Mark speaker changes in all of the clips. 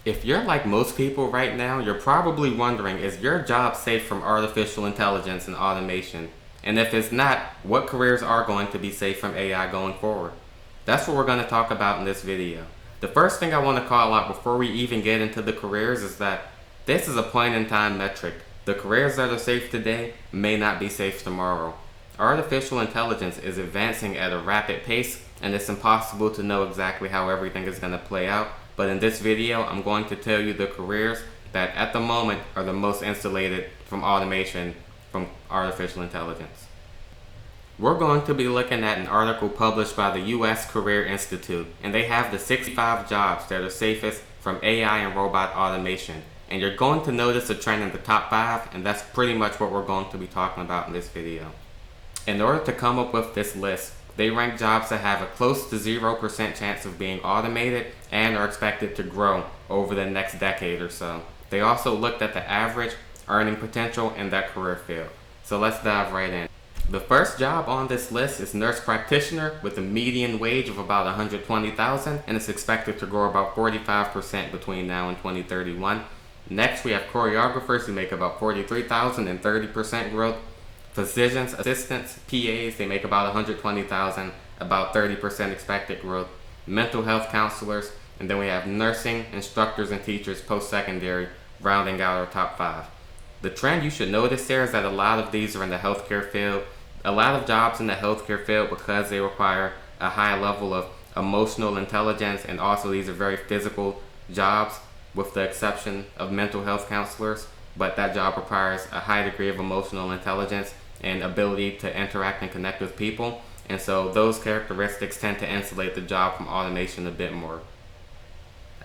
Speaker 1: If you're like most people right now, you're probably wondering, is your job safe from artificial intelligence and automation? And if it's not, what careers are going to be safe from AI going forward? That's what we're going to talk about in this video. The first thing I want to call out before we even get into the careers is that this is a point in time metric. The careers that are safe today may not be safe tomorrow. Artificial intelligence is advancing at a rapid pace, and it's impossible to know exactly how everything is going to play out. But in this video, I'm going to tell you the careers that at the moment are the most insulated from automation from artificial intelligence. We're going to be looking at an article published by the US Career Institute, and they have the 65 jobs that are safest from AI and robot automation. And you're going to notice a trend in the top 5, and that's pretty much what we're going to be talking about in this video. In order to come up with this list, they rank jobs that have a close to 0% chance of being automated and are expected to grow over the next decade or so. They also looked at the average earning potential in that career field. So let's dive right in. The first job on this list is nurse practitioner with a median wage of about $120,000, and it's expected to grow about 45% between now and 2031. Next, we have choreographers who make about $43,000 and 30% growth. Physicians, assistants, PAs, they make about $120,000, about 30% expected growth. Mental health counselors, and then we have nursing, instructors, and teachers post-secondary, rounding out our top 5. The trend you should notice there is that a lot of these are in the healthcare field. A lot of jobs in the healthcare field, because they require a high level of emotional intelligence, and also these are very physical jobs, with the exception of mental health counselors, but that job requires a high degree of emotional intelligence and ability to interact and connect with people, and so those characteristics tend to insulate the job from automation a bit more.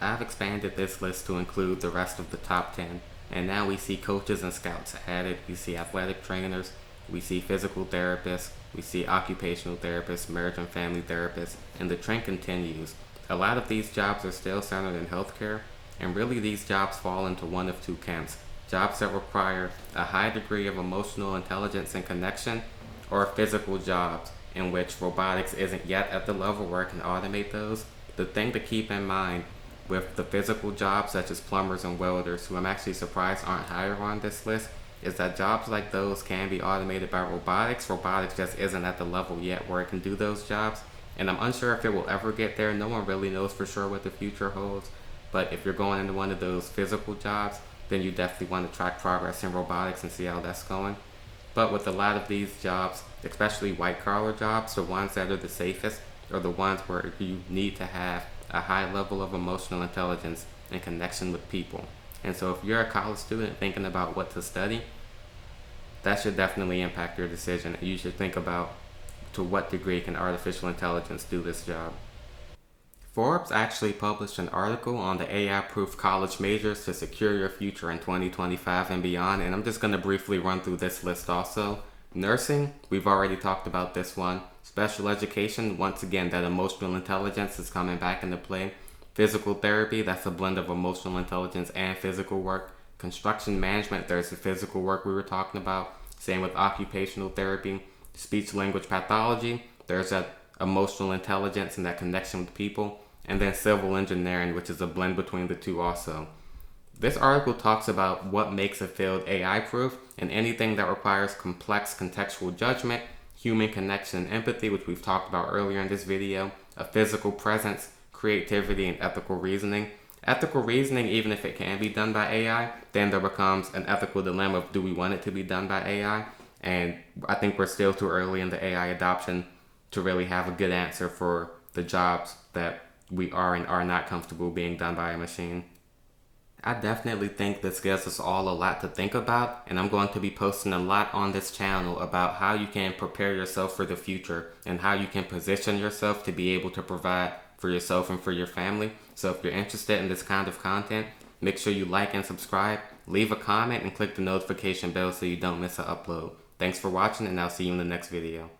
Speaker 1: I've expanded this list to include the rest of the top 10, and now we see coaches and scouts added, we see athletic trainers, we see physical therapists, we see occupational therapists, marriage and family therapists, and the trend continues. A lot of these jobs are still centered in healthcare, and really these jobs fall into one of two camps. Jobs that require a high degree of emotional intelligence and connection, or physical jobs in which robotics isn't yet at the level where it can automate those. The thing to keep in mind with the physical jobs such as plumbers and welders, who I'm actually surprised aren't higher on this list, is that jobs like those can be automated by robotics. Robotics just isn't at the level yet where it can do those jobs, and I'm unsure if it will ever get there. No one really knows for sure what the future holds, but if you're going into one of those physical jobs, then you definitely want to track progress in robotics and see how that's going. But with a lot of these jobs, especially white collar jobs, the ones that are the safest are the ones where you need to have a high level of emotional intelligence and connection with people. And so if you're a college student thinking about what to study, that should definitely impact your decision. You should think about, to what degree can artificial intelligence do this job. Forbes actually published an article on the AI-proof college majors to secure your future in 2025 and beyond, and I'm just going to briefly run through this list also. Nursing, we've already talked about this one. Special education, once again, that emotional intelligence is coming back into play. Physical therapy, that's a blend of emotional intelligence and physical work. Construction management, there's the physical work we were talking about. Same with occupational therapy. Speech language pathology, there's that emotional intelligence and that connection with people. And then civil engineering, which is a blend between the two also. This article talks about what makes a field AI-proof, and anything that requires complex contextual judgment, human connection and empathy, which we've talked about earlier in this video, a physical presence, creativity, and ethical reasoning. Ethical reasoning, even if it can be done by AI, then there becomes an ethical dilemma of, do we want it to be done by AI? And I think we're still too early in the AI adoption to really have a good answer for the jobs that we are and are not comfortable being done by a machine. I definitely think this gives us all a lot to think about, and I'm going to be posting a lot on this channel about how you can prepare yourself for the future and how you can position yourself to be able to provide for yourself and for your family. So if you're interested in this kind of content, make sure you like and subscribe, leave a comment, and click the notification bell so you don't miss an upload. Thanks for watching, and I'll see you in the next video.